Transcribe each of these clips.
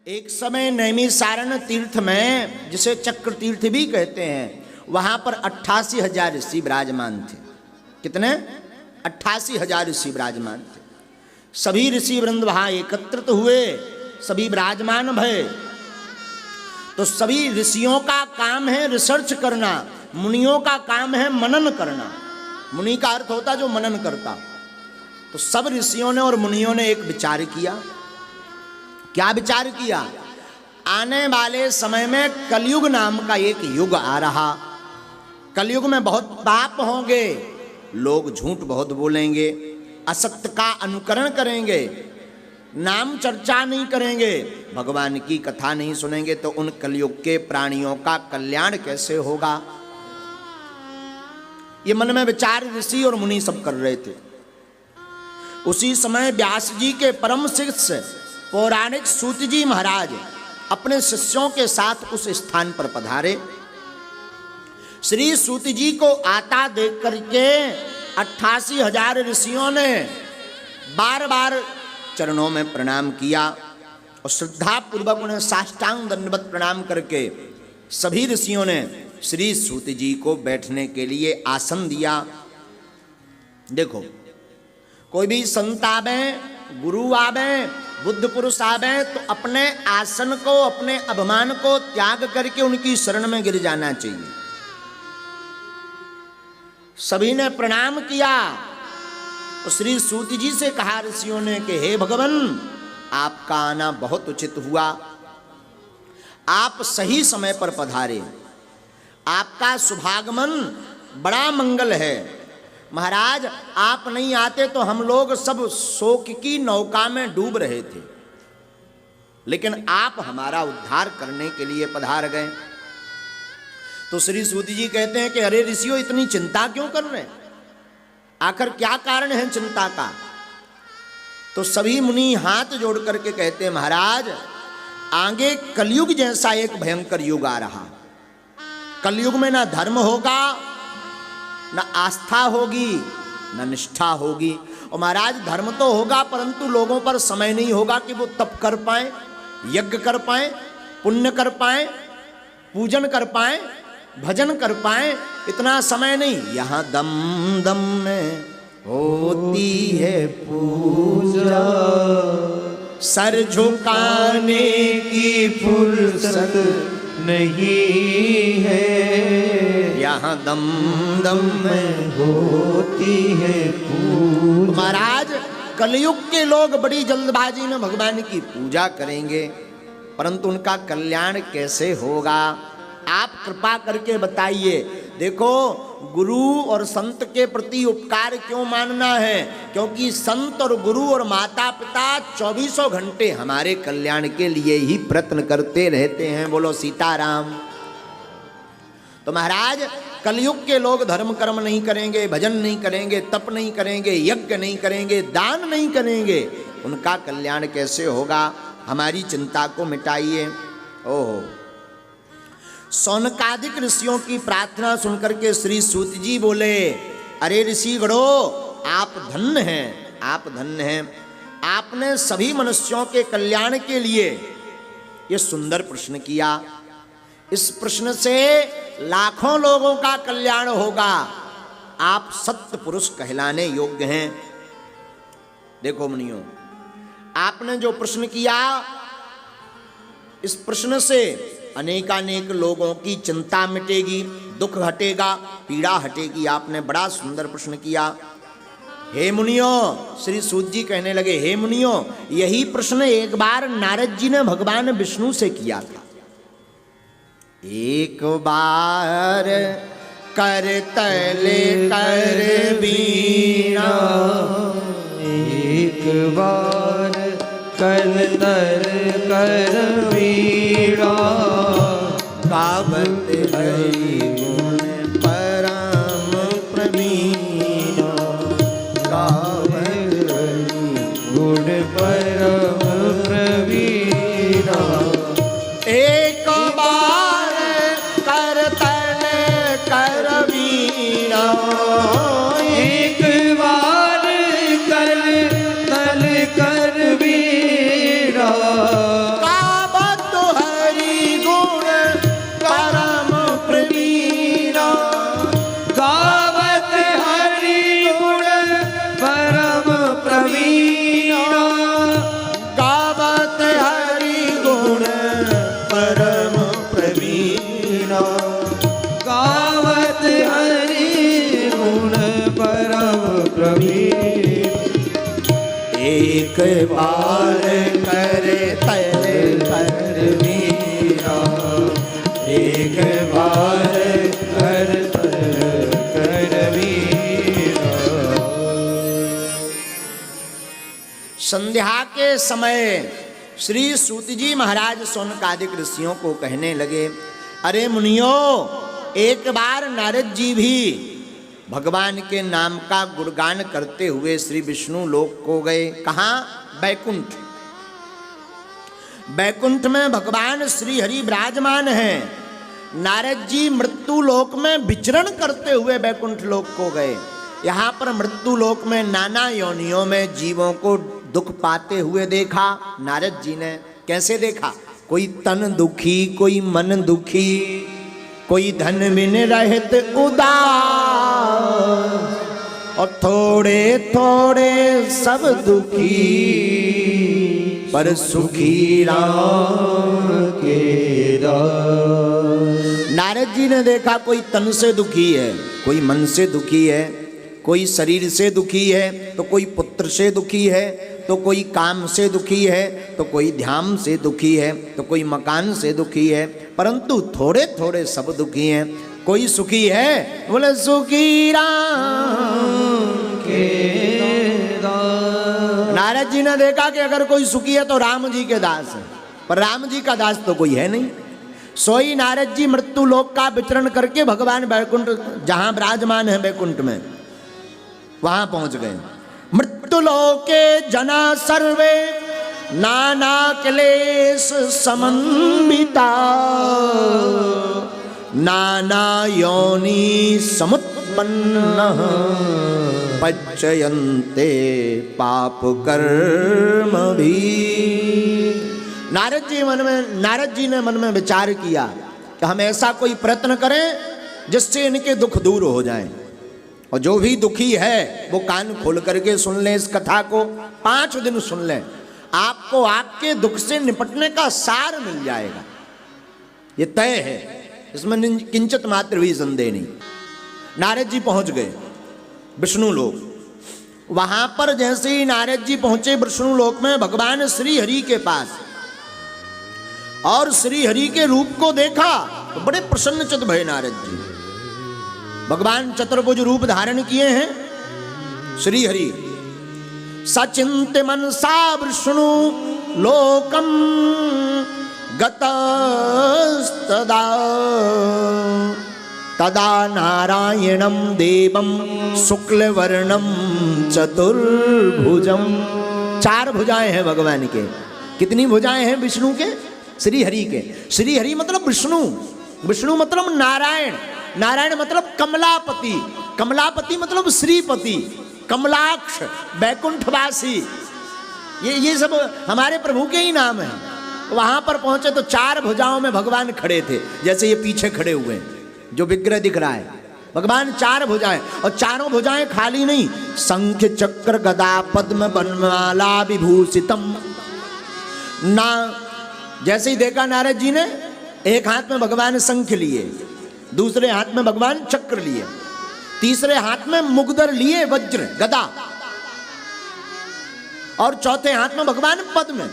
एक समय नैमिसारण तीर्थ में, जिसे चक्र तीर्थ भी कहते हैं, वहां पर 88,000 ऋषि विराजमान थे। कितने? 88,000 ऋषि विराजमान थे। सभी ऋषि वृंद वहां एकत्रित हुए, सभी विराजमान भय। तो सभी ऋषियों का काम है रिसर्च करना, मुनियों का काम है मनन करना। मुनि का अर्थ होता जो मनन करता। तो सब ऋषियों ने और मुनियों ने एक विचार किया। क्या विचार किया? आने वाले समय में कलयुग नाम का एक युग आ रहा। कलयुग में बहुत पाप होंगे, लोग झूठ बहुत बोलेंगे, असत्य का अनुकरण करेंगे, नाम चर्चा नहीं करेंगे, भगवान की कथा नहीं सुनेंगे, तो उन कलयुग के प्राणियों का कल्याण कैसे होगा? ये मन में विचार ऋषि और मुनि सब कर रहे थे। उसी समय व्यास जी के परम शिष्य पौराणिक सूत जी महाराज अपने शिष्यों के साथ उस स्थान पर पधारे। श्री सूत जी को आता देख करके 88,000 ऋषियों ने बार बार चरणों में प्रणाम किया और श्रद्धा पूर्वक उन्हें साष्टांग दंडवत प्रणाम करके सभी ऋषियों ने श्री सूत जी को बैठने के लिए आसन दिया। देखो, कोई भी संत आवे, गुरु आवे, बुद्ध पुरुष आवे, तो अपने आसन को, अपने अभिमान को त्याग करके उनकी शरण में गिर जाना चाहिए। सभी ने प्रणाम किया और श्री सूत जी से कहा ऋषियों ने कि हे भगवान, आपका आना बहुत उचित हुआ, आप सही समय पर पधारे, आपका शुभागमन बड़ा मंगल है। महाराज, आप नहीं आते तो हम लोग सब शोक की नौका में डूब रहे थे, लेकिन आप हमारा उद्धार करने के लिए पधार गए। तो श्री सूत जी कहते हैं कि अरे ऋषियों, इतनी चिंता क्यों कर रहे हैं? आखिर क्या कारण है चिंता का? तो सभी मुनि हाथ जोड़ करके कहते हैं, महाराज, आगे कलयुग जैसा एक भयंकर युग आ रहा। कलयुग में ना धर्म होगा, न आस्था होगी, न निष्ठा होगी। और महाराज, धर्म तो होगा परंतु लोगों पर समय नहीं होगा कि वो तप कर पाए, यज्ञ कर पाए, पुण्य कर पाए, पूजन कर पाए, भजन कर पाए। इतना समय नहीं। यहाँ दम दम में होती है पूजा, सर झुकाने की फुर्सत नहीं है। यहाँ दम दम में होती है पूजा। महाराज, कलयुग के लोग बड़ी जल्दबाजी में भगवान की पूजा करेंगे, परंतु उनका कल्याण कैसे होगा? आप कृपा करके बताइए। देखो, गुरु और संत के प्रति उपकार क्यों मानना है? क्योंकि संत और गुरु और माता पिता 24 घंटे हमारे कल्याण के लिए ही प्रयत्न करते रहते हैं। बोलो सीताराम। तो महाराज, कलयुग के लोग धर्म कर्म नहीं करेंगे, भजन नहीं करेंगे, तप नहीं करेंगे, यज्ञ नहीं करेंगे, दान नहीं करेंगे, उनका कल्याण कैसे होगा? हमारी चिंता को मिटाइए। ओहो, सौनकादिक ऋषियों की प्रार्थना सुनकर के श्री सूत जी बोले, अरे ऋषि गणो, आप धन्य हैं, आप धन्य हैं। आपने सभी मनुष्यों के कल्याण के लिए ये सुंदर प्रश्न किया। इस प्रश्न से लाखों लोगों का कल्याण होगा। आप सत्य पुरुष कहलाने योग्य हैं। देखो मुनियों, आपने जो प्रश्न किया, इस प्रश्न से अनेकानेक लोगों की चिंता मिटेगी, दुख हटेगा, पीड़ा हटेगी। आपने बड़ा सुंदर प्रश्न किया। हे मुनियों, श्री सूत जी कहने लगे, हे मुनियों, यही प्रश्न एक बार नारद जी ने भगवान विष्णु से किया था। एक बार करतले कर बीना, एक बार करतल कर बीना, गावत हरि गुण परम प्रवीणा, गावत हरि गुण परम प्रवीणा। एक बार करतल कर बीना, एक बार करतल कर बीना, गावत बार करे तैरे मीरा एक बार कर मीरा। संध्या के समय श्री सूत जी महाराज शौनकादिक ऋषियों को कहने लगे, अरे मुनियों, एक बार नारद जी भी भगवान के नाम का गुणगान करते हुए श्री विष्णु लोक को गए। कहाँ? बैकुंठ। बैकुंठ में भगवान श्री हरि विराजमान हैं। नारद जी मृत्यु लोक में विचरण करते हुए बैकुंठ लोक को गए। यहाँ पर मृत्यु लोक में नाना योनियों में जीवों को दुख पाते हुए देखा नारद जी ने। कैसे देखा? कोई तन दुखी, कोई मन दुखी, कोई धन बिन रहत उदास, और थोड़े थोड़े सब दुखी पर सुखी राम के दास। नारद जी ने देखा कोई तन से दुखी है, कोई मन से दुखी है, कोई शरीर से दुखी है, तो कोई पुत्र से दुखी है, तो कोई काम से दुखी है, तो कोई ध्यान से दुखी है, तो कोई मकान से दुखी है, परंतु थोड़े थोड़े सब दुखी हैं। कोई सुखी है? बोले सुखी राम के दास। नारद जी ने देखा कि अगर कोई सुखी है तो राम जी के दास है, पर राम जी का दास तो कोई है नहीं। सोई नारद जी मृत्यु लोक का विचरण करके भगवान बैकुंठ जहां विराजमान है बैकुंठ में वहां पहुंच गए। मृत्यु लोके जना सर्वे नाना क्लेश समन्विता, नाना योनि समुत्पन्न पच्यन्ते पाप कर्म भी। नारद जी ने मन में विचार किया कि हम ऐसा कोई प्रयत्न करें जिससे इनके दुख दूर हो जाएं, और जो भी दुखी है वो कान खोल करके सुन ले इस कथा को, 5 दिन सुन लें, आपको आपके दुख से निपटने का सार मिल जाएगा। ये तय है, इसमें किंचित मात्र भी संदेह नहीं। नारद जी पहुंच गए विष्णु लोक। वहां पर जैसे ही नारद जी पहुंचे विष्णु लोक में भगवान श्री हरि के पास, और श्री हरि के रूप को देखा तो बड़े प्रसन्नचित भये नारद जी। भगवान चतुर्भुज रूप धारण किए हैं श्री हरि। सचिंत मनसा विष्णु लोकम गतस्तदा, तदा नारायणं देवं शुक्लवर्णं चतुर्भुजम। 4 भुजाएं हैं भगवान के। कितनी भुजाएं हैं विष्णु के? श्री हरि के। श्री हरि मतलब विष्णु, विष्णु मतलब नारायण, नारायण मतलब कमलापति, कमलापति मतलब श्रीपति, कमलाक्ष, बैकुंठवासी, ये सब हमारे प्रभु के ही नाम हैं। वहां पर पहुंचे तो 4 भुजाओं में भगवान खड़े थे, जैसे ये पीछे खड़े हुए हैं जो विग्रह दिख रहा है। भगवान 4 भुजाएं, और चारों भुजाएं खाली नहीं, शंख चक्र गदा पद्म वनमाला विभूषितम। ना जैसे ही देखा नारद जी ने, एक हाथ में भगवान शंख लिए, दूसरे हाथ में भगवान चक्र लिए, तीसरे हाथ में मुगदर लिए वज्र गदा, और चौथे हाथ में भगवान पद्म,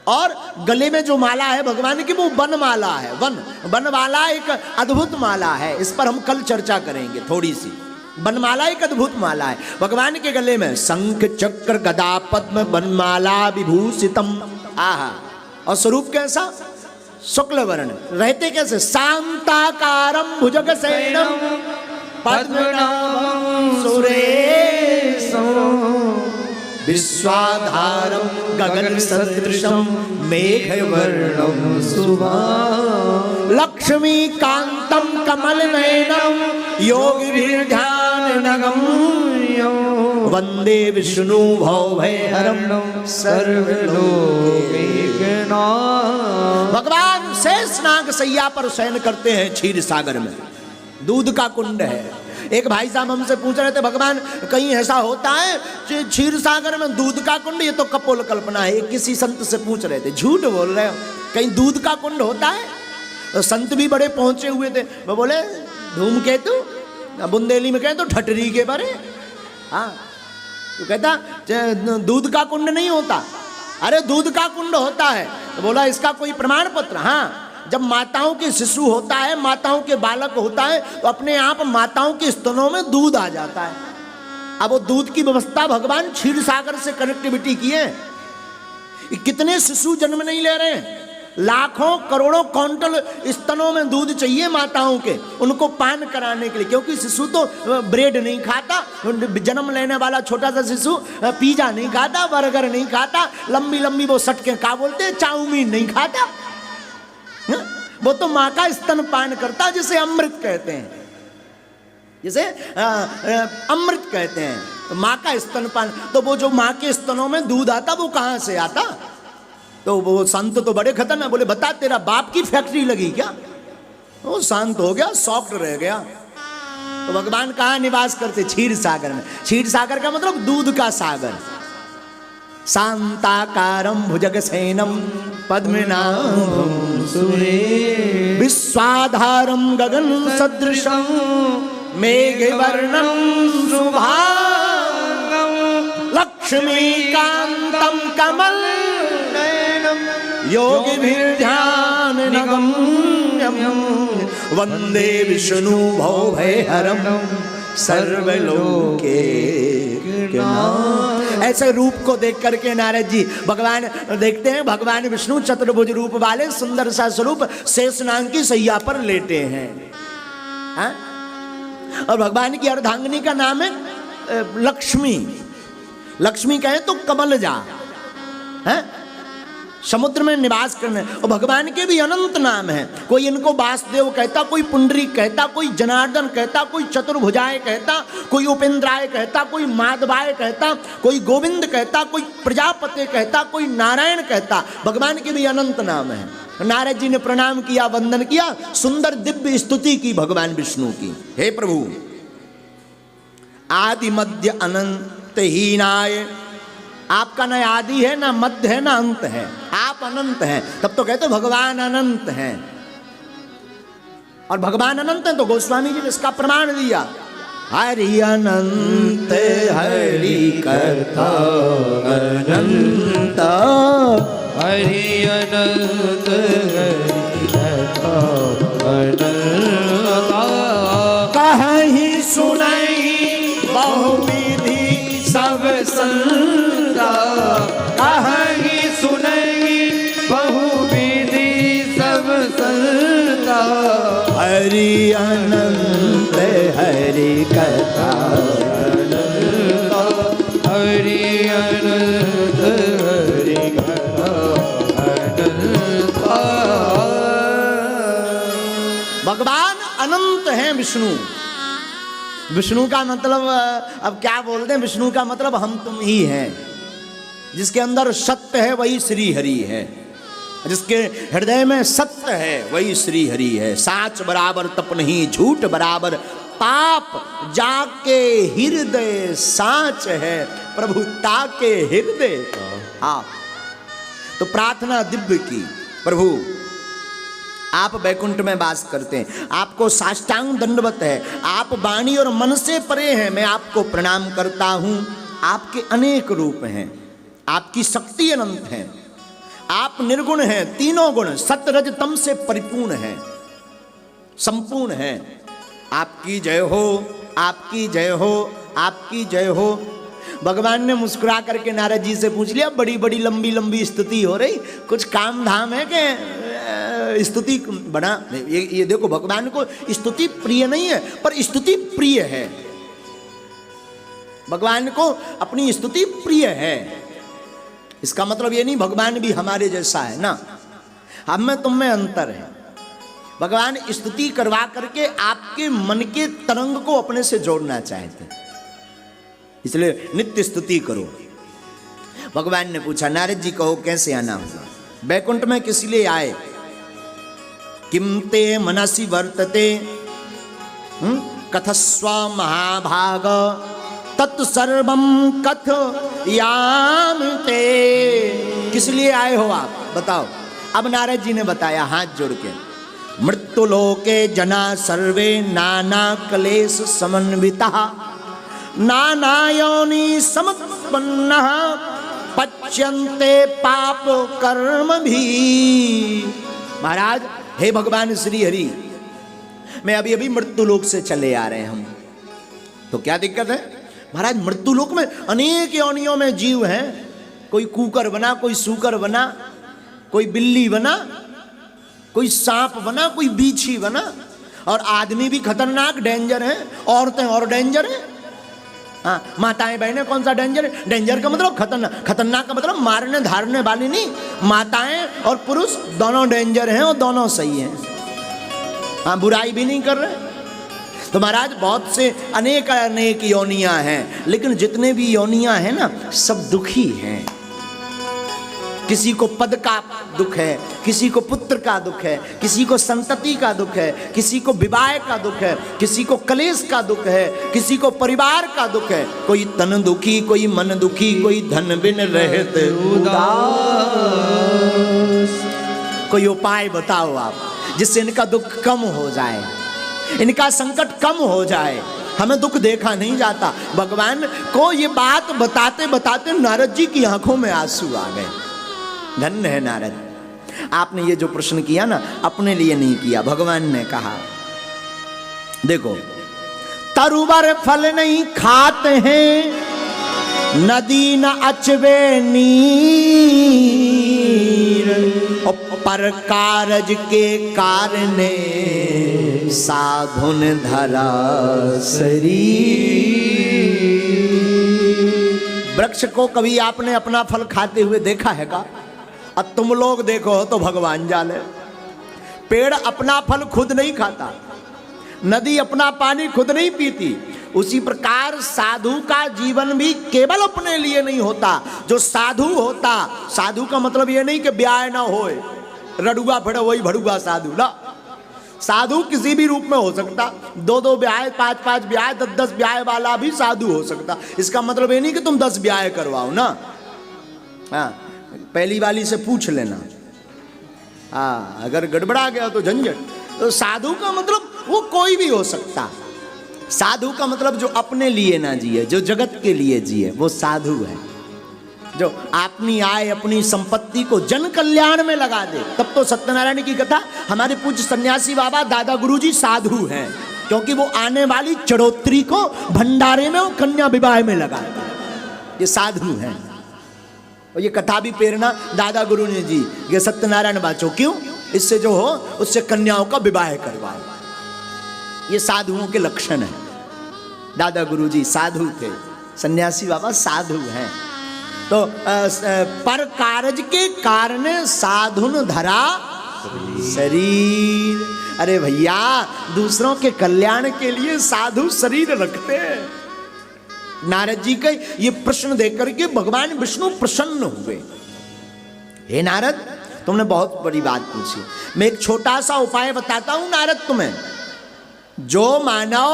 और गले में जो माला है भगवान की वो वन माला है। वन माला एक अद्भुत माला है, इस पर हम कल चर्चा करेंगे थोड़ी सी। वनमाला एक अद्भुत माला है भगवान के गले में, शंख चक्र गदा पद्म वनमाला विभूषितम। आहा, और स्वरूप कैसा? शुक्ल वर्ण। रहते कैसे? शांताकारम भुजगशयनम पद्मनाभम सुरेशम विश्वाधारम गगन सदृशम मेघवर्णम शुभांगम लक्ष्मीकांतम कमल नयनम योगिभिर्ध्यानगम्यं वंदे विष्णु भवभयहरम सर्वलोकैकनाथं। भगवान शेषनाग सैया पर शयन करते हैं क्षीर सागर में, दूध का कुंड है। एक भाई साहब हमसे पूछ रहे थे, भगवान कहीं ऐसा होता है क्षीर सागर में दूध का कुंड? ये तो कपोल कल्पना है। किसी संत से पूछ रहे थे, झूठ बोल रहे हो, कहीं दूध का कुंड होता है? तो संत भी बड़े पहुंचे हुए थे, वो बोले धूमकेतु, बुंदेली में कहें तो ठटरी के बारे। हाँ, तो कहता दूध का कुंड नहीं होता। अरे दूध का कुंड होता है। तो बोला इसका कोई प्रमाण पत्र? हाँ, जब माताओं के शिशु होता है, माताओं के बालक होता है, तो अपने आप माताओं के स्तनों में दूध आ जाता है। अब वो दूध की व्यवस्था भगवान क्षीर सागर से कनेक्टिविटी की है। कितने शिशु जन्म नहीं ले रहे हैं, लाखों करोड़ों क्विंटल स्तनों में दूध चाहिए माताओं के, उनको पान कराने के लिए। क्योंकि शिशु तो ब्रेड नहीं खाता, जन्म लेने वाला छोटा सा शिशु पिज्जा नहीं खाता, बर्गर नहीं खाता, लंबी लंबी वो सटके क्या बोलते हैं, चाउमीन नहीं खाता। वो तो माँ का स्तन पान करता, जिसे अमृत कहते हैं, जिसे अमृत कहते हैं। तो माँ का स्तन पान, तो वो जो माँ के स्तनों में दूध आता वो कहाँ से आता? तो वो संत तो बड़े खतरनाक, बोले बता तेरा बाप की फैक्ट्री लगी क्या? वो शांत हो गया, शॉक्ड रह गया। तो भगवान कहाँ निवास करते? क्षीर सागर में। क्षीर सागर का मतलब दूध का सागर। शांताकारं भुजगसेनं पद्मनाभं सुरेशं विश्वाधारं गगन सदृशं मेघवर्णं शुभांगं लक्ष्मीकान्तं कमलनयनं योगिभिर्ध्याननिगम्यं वन्दे विष्णु भवभयहरं सर्वलोकैकनाथं। ऐसे रूप को देख करके नारद जी भगवान देखते हैं, भगवान विष्णु चतुर्भुज रूप वाले सुंदर सा स्वरूप शेषनाग की सैया पर लेटे हैं। हा? और भगवान की अर्धांगिनी का नाम है लक्ष्मी। लक्ष्मी कहे तो कमलजा है, समुद्र में निवास करने। और भगवान के भी अनंत नाम है। कोई इनको वासुदेव कहता, कोई पुंडरीक कहता, कोई जनार्दन कहता, कोई चतुर्भुजाय कहता, कोई उपेंद्राय कहता, कोई माधवाय कहता, कोई गोविंद कहता, कोई प्रजापति कहता, कोई नारायण कहता। भगवान के भी अनंत नाम है। नारद जी ने प्रणाम किया, वंदन किया, सुंदर दिव्य स्तुति की भगवान विष्णु की। हे प्रभु, आदि मध्य अनंत हीनाय, आपका न आदि है, ना मध्य है, ना अंत है, आप अनंत हैं। तब तो कहते भगवान अनंत हैं। और भगवान अनंत हैं तो गोस्वामी जी ने इसका प्रमाण दिया। हरि अनंत हरि कर्ता अनंत, हरि अनंत हरि कर्ता अनंत, कहीं सुनई बहुविधि सब संता, कहीं सुनई बहुविधि सब संता, हरि अनंत हरि कथा अनंत, हरि अनंत हरि कथा अनंत। भगवान अनंत हैं विष्णु। विष्णु का मतलब अब क्या बोलते हैं, विष्णु का मतलब हम तुम ही हैं। जिसके अंदर सत्य है वही श्री हरि है, जिसके हृदय में सत्य है वही श्री हरि है। साच बराबर तप नहीं, झूठ बराबर पाप, जाके हृदय साच है, प्रभुता के हृदय आप। तो प्रार्थना दिव्य की, प्रभु आप बैकुंठ में वास करते हैं, आपको साष्टांग दंडवत है, आप वाणी और मन से परे हैं, मैं आपको प्रणाम करता हूं। आपके अनेक रूप हैं, आपकी शक्ति अनंत है, आप निर्गुण हैं, तीनों गुण सत्य रज तम से परिपूर्ण है, संपूर्ण है। आपकी जय हो, आपकी जय हो, आपकी जय हो। भगवान ने मुस्कुरा करके नारद जी से पूछ लिया, बड़ी बड़ी लंबी लंबी स्तुति हो रही, कुछ काम धाम है कि स्तुति बना? ये देखो, भगवान को स्तुति प्रिय नहीं है, पर स्तुति प्रिय है। भगवान को अपनी स्तुति प्रिय है। इसका मतलब ये नहीं भगवान भी हमारे जैसा है ना, हम में तुम में अंतर है। भगवान स्तुति करवा करके आपके मन के तरंग को अपने से जोड़ना चाहते हैं, इसलिए नित्य स्तुति करो। भगवान ने पूछा, नारद जी कहो कैसे आना होगा? बैकुंठ में किस लिए आए? किम ते मनसि वर्तते कथस्व महाभाग तत्सर्वम कथयामि ते। किस लिए आए हो आप, बताओ। अब नारद जी ने बताया हाथ जोड़ के, मृत्युलोके जना सर्वे नाना क्लेश समन्विता नाना योनि समुत्पन्नः पच्यन्ते पाप कर्म भी। महाराज, हे भगवान श्री हरि, मैं अभी अभी मृत्युलोक से चले आ रहे हैं हम, तो क्या दिक्कत है महाराज? मृत्युलोक में अनेक योनियों में जीव हैं, कोई कुकर बना, कोई सूकर बना, कोई बिल्ली बना, कोई सांप बना, कोई बीछी बना, और आदमी भी खतरनाक डेंजर है, औरतें और डेंजर है। हाँ, माताएं बहनें कौन सा डेंजर है? डेंजर का मतलब खतरनाक, खतरनाक का मतलब मारने धारने वाली नहीं। माताएं और पुरुष दोनों डेंजर हैं और दोनों सही हैं। हाँ, बुराई भी नहीं कर रहे। तो महाराज, बहुत से अनेक अनेक योनियां हैं, लेकिन जितने भी योनियां हैं ना, सब दुखी हैं। किसी को पद का दुख है, किसी को पुत्र का दुख है, किसी को संतति का दुख है, किसी को विवाह का दुख है, किसी को कलेश का दुख है, किसी को परिवार का दुख है। कोई तन दुखी, कोई मन दुखी, कोई धन बिन रहत उदास। कोई उपाय बताओ आप, जिससे इनका दुख कम हो जाए, इनका संकट कम हो जाए। हमें दुख देखा नहीं जाता। भगवान को ये बात बताते बताते नारद जी की आंखों में आंसू आ गए। धन्य है नारद, आपने ये जो प्रश्न किया ना, अपने लिए नहीं किया। भगवान ने कहा, देखो, तरुवर फल नहीं खाते हैं, नदी न अचवे नीर, पर कारज के कारणे साधुन धरा शरीर। वृक्ष को कभी आपने अपना फल खाते हुए देखा है का? अब तुम लोग देखो तो भगवान जाने। पेड़ अपना फल खुद नहीं खाता, नदी अपना पानी खुद नहीं पीती। उसी प्रकार साधु का जीवन भी केवल अपने लिए नहीं होता। जो साधु होता, साधु का मतलब ये नहीं कि ब्याह ना होए, रडुआ फड़े वही भड़ुआ साधु ना। साधु किसी भी रूप में हो सकता, 2-2 ब्याह, 5-5 ब्याह, 10-10 ब्याह वाला भी साधु हो सकता। इसका मतलब ये नहीं कि तुम 10 ब्याह करवाओ ना। हाँ, पहली वाली से पूछ लेना, हाँ, अगर गड़बड़ा गया तो झंझट। तो साधु का मतलब वो कोई भी हो सकता। साधु का मतलब जो अपने लिए ना जिए, जो जगत के लिए जिए, वो साधु है। जो अपनी आय, अपनी संपत्ति को जन कल्याण में लगा दे, तब तो सत्यनारायण की कथा, हमारे पूज्य सन्यासी बाबा दादा गुरुजी साधु हैं, क्योंकि वो आने वाली चढ़ोत्री को भंडारे में, वो कन्या विवाह में लगाते, ये साधु हैं। और ये कथा भी प्रेरणा दादा गुरु ने जी, ये सत्यनारायण बाचो, क्यों? इससे जो हो उससे कन्याओं का विवाह करवाए। ये साधुओं के लक्षण है। दादा गुरु जी साधु थे, सन्यासी बाबा साधु हैं। तो पर कारज के कारण साधुन धरा शरीर। अरे भैया, दूसरों के कल्याण के लिए साधु शरीर रखते हैं। नारद जी के ये प्रश्न देकर के भगवान विष्णु प्रसन्न हुए। हे नारद, तुमने बहुत बड़ी बात पूछी, मैं एक छोटा सा उपाय बताता हूं नारद तुम्हें। जो मानव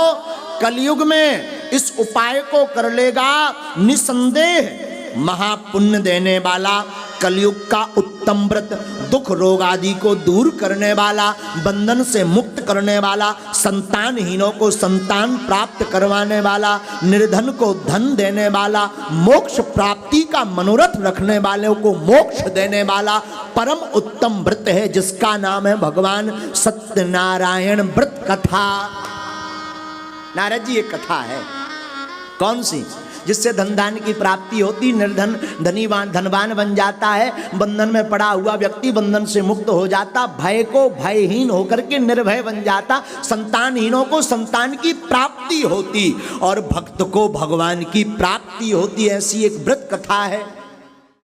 कलयुग में इस उपाय को कर लेगा, निसंदेह महापुण्य देने वाला, कलयुग का उत्तम व्रत, दुख रोग आदि को दूर करने वाला, बंधन से मुक्त करने वाला, संतानहीनों को संतान प्राप्त करवाने वाला, निर्धन को धन देने वाला, मोक्ष प्राप्ति का मनोरथ रखने वालों को मोक्ष देने वाला परम उत्तम व्रत है, जिसका नाम है भगवान सत्यनारायण व्रत कथा। नारद जी एक कथा है, कौन सी? जिससे धन दान की प्राप्ति होती, निर्धन धनीवान धनवान बन जाता है, बंधन में पड़ा हुआ व्यक्ति बंधन से मुक्त हो जाता, भय को भयहीन होकर के निर्भय बन जाता, संतानहीनों को संतान की प्राप्ति होती और भक्त को भगवान की प्राप्ति होती। ऐसी एक व्रत कथा है।